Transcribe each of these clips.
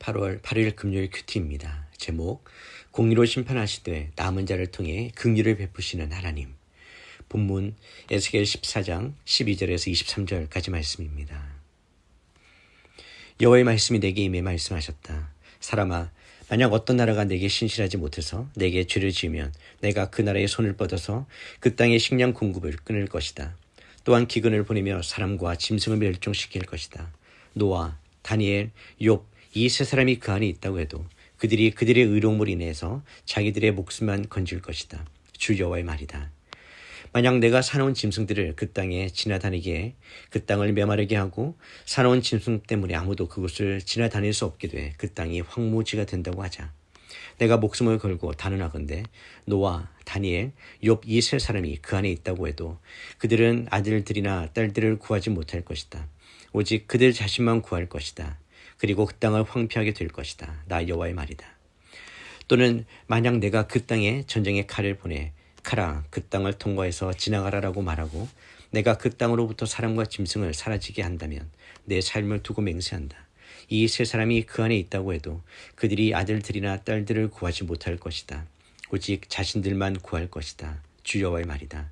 8월 8일 금요일 큐티입니다. 제목 공의로 심판하시되 남은 자를 통해 긍휼을 베푸시는 하나님. 본문 에스겔 14장 12절에서 23절까지 말씀입니다. 여호와의 말씀이 내게 임해 말씀하셨다. 사람아, 만약 어떤 나라가 내게 신실하지 못해서 내게 죄를 지으면 내가 그 나라의 손을 뻗어서 그 땅의 식량 공급을 끊을 것이다. 또한 기근을 보내며 사람과 짐승을 멸종시킬 것이다. 노아, 다니엘, 욥 이 세 사람이 그 안에 있다고 해도 그들이 그들의 의로움으로 인해서 자기들의 목숨만 건질 것이다. 주 여호와의 말이다. 만약 내가 사나운 짐승들을 그 땅에 지나다니게 해 그 땅을 메마르게 하고 사나운 짐승 때문에 아무도 그곳을 지나다닐 수 없게 돼 그 땅이 황무지가 된다고 하자. 내가 목숨을 걸고 단언하건대 노아, 다니엘, 욥 이 세 사람이 그 안에 있다고 해도 그들은 아들들이나 딸들을 구하지 못할 것이다. 오직 그들 자신만 구할 것이다. 그리고 그 땅을 황폐하게 될 것이다. 나 여호와의 말이다. 또는 만약 내가 그 땅에 전쟁의 칼을 보내 가라 그 땅을 통과해서 지나가라라고 말하고 내가 그 땅으로부터 사람과 짐승을 사라지게 한다면 내 삶을 두고 맹세한다. 이 세 사람이 그 안에 있다고 해도 그들이 아들들이나 딸들을 구하지 못할 것이다. 오직 자신들만 구할 것이다. 주 여호와의 말이다.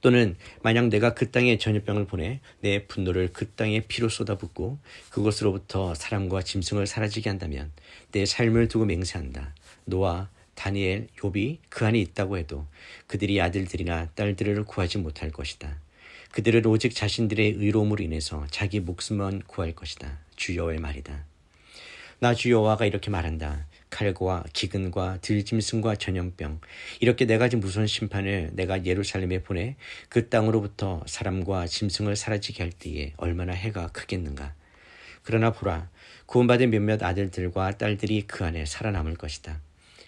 또는 만약 내가 그 땅에 전염병을 보내 내 분노를 그 땅에 피로 쏟아붓고 그곳으로부터 사람과 짐승을 사라지게 한다면 내 삶을 두고 맹세한다. 노아, 다니엘, 욥이 그 안에 있다고 해도 그들이 아들들이나 딸들을 구하지 못할 것이다. 그들은 오직 자신들의 의로움으로 인해서 자기 목숨만 구할 것이다. 주 여호와의 말이다. 나 주 여호와가 이렇게 말한다. 칼과 기근과 들짐승과 전염병 이렇게 네 가지 무서운 심판을 내가 예루살렘에 보내 그 땅으로부터 사람과 짐승을 사라지게 할 때에 얼마나 해가 크겠는가. 그러나 보라, 구원받은 몇몇 아들들과 딸들이 그 안에 살아남을 것이다.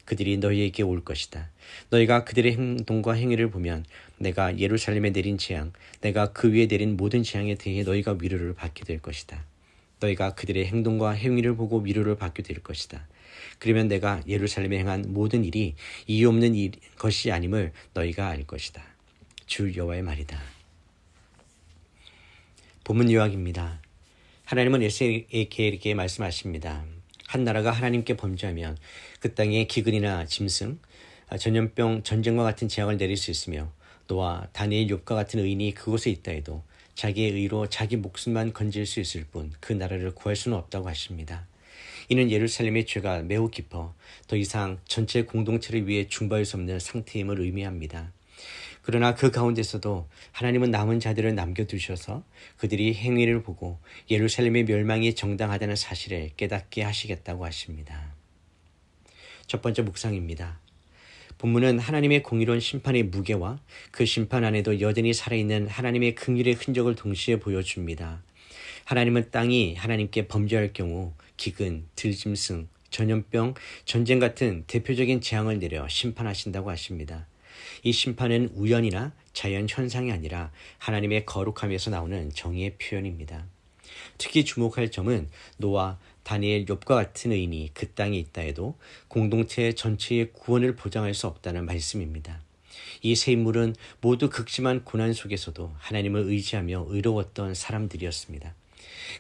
그들이 너희에게 올 것이다. 너희가 그들의 행동과 행위를 보면 내가 예루살렘에 내린 재앙, 내가 그 위에 내린 모든 재앙에 대해 너희가 위로를 받게 될 것이다. 너희가 그들의 행동과 행위를 보고 위로를 받게 될 것이다. 그러면 내가 예루살렘에 행한 모든 일이 이유 없는 것이 아님을 너희가 알 것이다. 주 여호와의 말이다. 본문 요약입니다. 하나님은 에스겔에게 말씀하십니다. 한 나라가 하나님께 범죄하면 그 땅에 기근이나 짐승, 전염병, 전쟁과 같은 재앙을 내릴 수 있으며 노아, 다니엘, 욥과 같은 의인이 그곳에 있다 해도 자기의 의로 자기 목숨만 건질 수 있을 뿐 그 나라를 구할 수는 없다고 하십니다. 이는 예루살렘의 죄가 매우 깊어 더 이상 전체 공동체를 위해 중보할 수 없는 상태임을 의미합니다. 그러나 그 가운데서도 하나님은 남은 자들을 남겨두셔서 그들이 행위를 보고 예루살렘의 멸망이 정당하다는 사실을 깨닫게 하시겠다고 하십니다. 첫 번째 묵상입니다. 본문은 하나님의 공의로운 심판의 무게와 그 심판 안에도 여전히 살아있는 하나님의 긍휼의 흔적을 동시에 보여줍니다. 하나님은 땅이 하나님께 범죄할 경우 기근, 들짐승, 전염병, 전쟁 같은 대표적인 재앙을 내려 심판하신다고 하십니다. 이 심판은 우연이나 자연 현상이 아니라 하나님의 거룩함에서 나오는 정의의 표현입니다. 특히 주목할 점은 노아, 다니엘, 욥과 같은 의인이 그 땅에 있다 해도 공동체 전체의 구원을 보장할 수 없다는 말씀입니다. 이 세 인물은 모두 극심한 고난 속에서도 하나님을 의지하며 의로웠던 사람들이었습니다.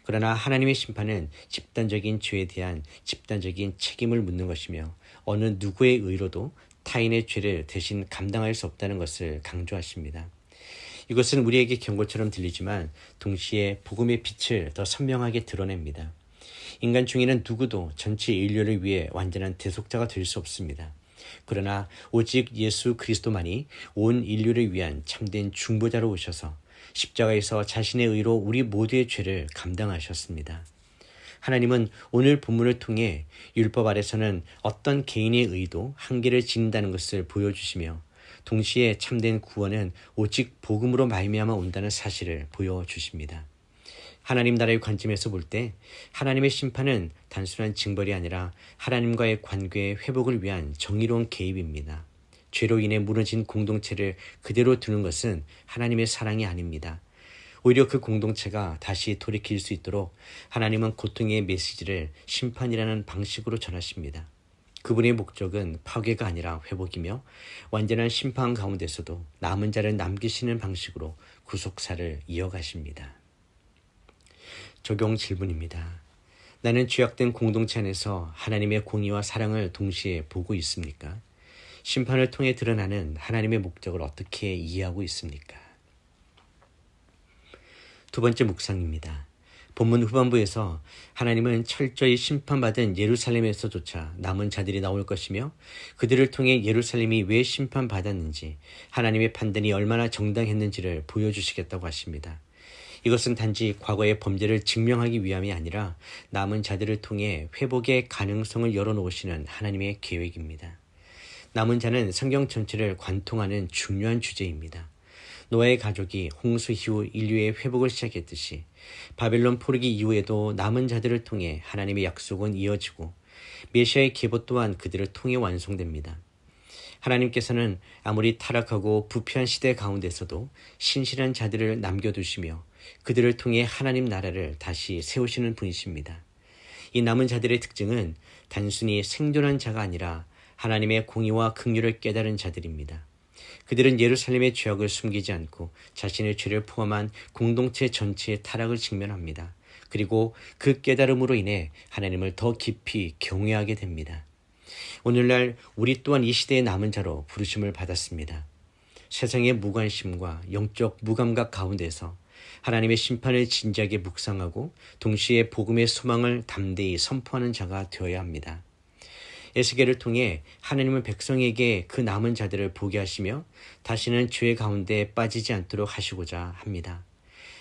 그러나 하나님의 심판은 집단적인 죄에 대한 집단적인 책임을 묻는 것이며 어느 누구의 의로도 타인의 죄를 대신 감당할 수 없다는 것을 강조하십니다. 이것은 우리에게 경고처럼 들리지만 동시에 복음의 빛을 더 선명하게 드러냅니다. 인간 중에는 누구도 전체 인류를 위해 완전한 대속자가 될 수 없습니다. 그러나 오직 예수 그리스도만이 온 인류를 위한 참된 중보자로 오셔서 십자가에서 자신의 의로 우리 모두의 죄를 감당하셨습니다. 하나님은 오늘 본문을 통해 율법 아래서는 어떤 개인의 의도 한계를 지닌다는 것을 보여주시며 동시에 참된 구원은 오직 복음으로 말미암아 온다는 사실을 보여주십니다. 하나님 나라의 관점에서 볼 때 하나님의 심판은 단순한 징벌이 아니라 하나님과의 관계의 회복을 위한 정의로운 개입입니다. 죄로 인해 무너진 공동체를 그대로 두는 것은 하나님의 사랑이 아닙니다. 오히려 그 공동체가 다시 돌이킬 수 있도록 하나님은 고통의 메시지를 심판이라는 방식으로 전하십니다. 그분의 목적은 파괴가 아니라 회복이며 완전한 심판 가운데서도 남은 자를 남기시는 방식으로 구속사를 이어가십니다. 적용 질문입니다. 나는 죄악된 공동체 안에서 하나님의 공의와 사랑을 동시에 보고 있습니까? 심판을 통해 드러나는 하나님의 목적을 어떻게 이해하고 있습니까? 두 번째 묵상입니다. 본문 후반부에서 하나님은 철저히 심판받은 예루살렘에서조차 남은 자들이 나올 것이며 그들을 통해 예루살렘이 왜 심판받았는지 하나님의 판단이 얼마나 정당했는지를 보여주시겠다고 하십니다. 이것은 단지 과거의 범죄를 증명하기 위함이 아니라 남은 자들을 통해 회복의 가능성을 열어놓으시는 하나님의 계획입니다. 남은 자는 성경 전체를 관통하는 중요한 주제입니다. 노아의 가족이 홍수 이후 인류의 회복을 시작했듯이 바벨론 포르기 이후에도 남은 자들을 통해 하나님의 약속은 이어지고 메시아의 계보 또한 그들을 통해 완성됩니다. 하나님께서는 아무리 타락하고 부패한 시대 가운데서도 신실한 자들을 남겨두시며 그들을 통해 하나님 나라를 다시 세우시는 분이십니다. 이 남은 자들의 특징은 단순히 생존한 자가 아니라 하나님의 공의와 긍휼을 깨달은 자들입니다. 그들은 예루살렘의 죄악을 숨기지 않고 자신의 죄를 포함한 공동체 전체의 타락을 직면합니다. 그리고 그 깨달음으로 인해 하나님을 더 깊이 경외하게 됩니다. 오늘날 우리 또한 이 시대의 남은 자로 부르심을 받았습니다. 세상의 무관심과 영적 무감각 가운데서 하나님의 심판을 진지하게 묵상하고 동시에 복음의 소망을 담대히 선포하는 자가 되어야 합니다. 에스겔을 통해 하나님은 백성에게 그 남은 자들을 보게 하시며 다시는 죄 가운데 빠지지 않도록 하시고자 합니다.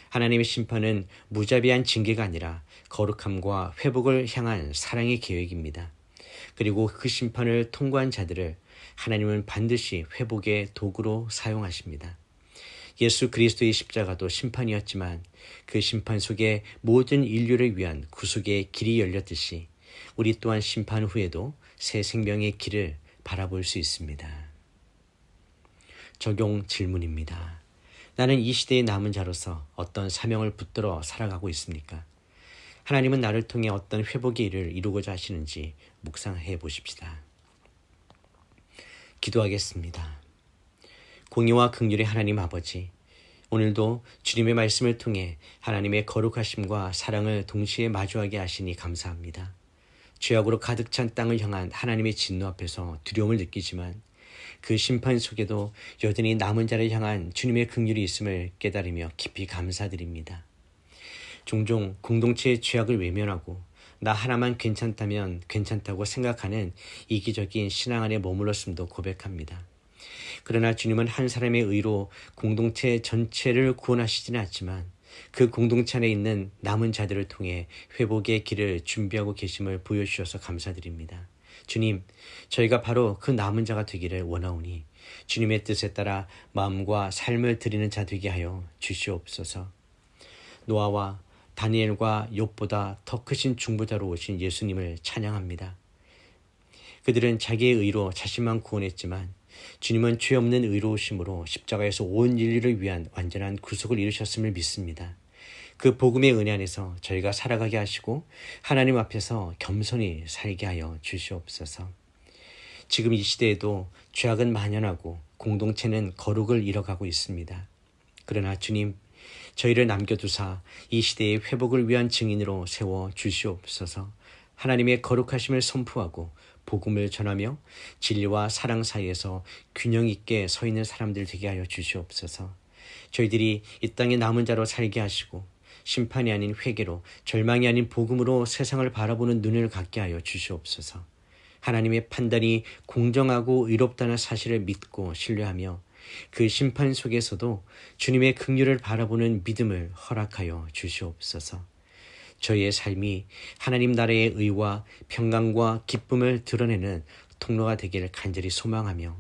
하나님의 심판은 무자비한 징계가 아니라 거룩함과 회복을 향한 사랑의 계획입니다. 그리고 그 심판을 통과한 자들을 하나님은 반드시 회복의 도구로 사용하십니다. 예수 그리스도의 십자가도 심판이었지만 그 심판 속에 모든 인류를 위한 구속의 길이 열렸듯이 우리 또한 심판 후에도 새 생명의 길을 바라볼 수 있습니다. 적용 질문입니다. 나는 이 시대의 남은 자로서 어떤 사명을 붙들어 살아가고 있습니까? 하나님은 나를 통해 어떤 회복의 일을 이루고자 하시는지 묵상해 보십시다. 기도하겠습니다. 공의와 긍휼의 하나님 아버지, 오늘도 주님의 말씀을 통해 하나님의 거룩하심과 사랑을 동시에 마주하게 하시니 감사합니다. 죄악으로 가득 찬 땅을 향한 하나님의 진노 앞에서 두려움을 느끼지만 그 심판 속에도 여전히 남은 자를 향한 주님의 긍휼이 있음을 깨달으며 깊이 감사드립니다. 종종 공동체의 죄악을 외면하고 나 하나만 괜찮다면 괜찮다고 생각하는 이기적인 신앙 안에 머물렀음도 고백합니다. 그러나 주님은 한 사람의 의로 공동체 전체를 구원하시지는 않지만 그 공동체 안에 있는 남은 자들을 통해 회복의 길을 준비하고 계심을 보여주셔서 감사드립니다. 주님, 저희가 바로 그 남은 자가 되기를 원하오니 주님의 뜻에 따라 마음과 삶을 드리는 자 되게 하여 주시옵소서. 노아와 다니엘과 욥보다 더 크신 중보자로 오신 예수님을 찬양합니다. 그들은 자기의 의로 자신만 구원했지만 주님은 죄 없는 의로우심으로 십자가에서 온 인류를 위한 완전한 구속을 이루셨음을 믿습니다. 그 복음의 은혜 안에서 저희가 살아가게 하시고 하나님 앞에서 겸손히 살게 하여 주시옵소서. 지금 이 시대에도 죄악은 만연하고 공동체는 거룩을 잃어가고 있습니다. 그러나 주님, 저희를 남겨두사 이 시대의 회복을 위한 증인으로 세워 주시옵소서. 하나님의 거룩하심을 선포하고 복음을 전하며 진리와 사랑 사이에서 균형 있게 서 있는 사람들 되게 하여 주시옵소서. 저희들이 이 땅의 남은 자로 살게 하시고 심판이 아닌 회개로, 절망이 아닌 복음으로 세상을 바라보는 눈을 갖게 하여 주시옵소서. 하나님의 판단이 공정하고 의롭다는 사실을 믿고 신뢰하며 그 심판 속에서도 주님의 긍휼을 바라보는 믿음을 허락하여 주시옵소서. 저희의 삶이 하나님 나라의 의와 평강과 기쁨을 드러내는 통로가 되기를 간절히 소망하며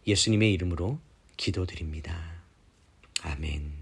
예수님의 이름으로 기도드립니다. 아멘.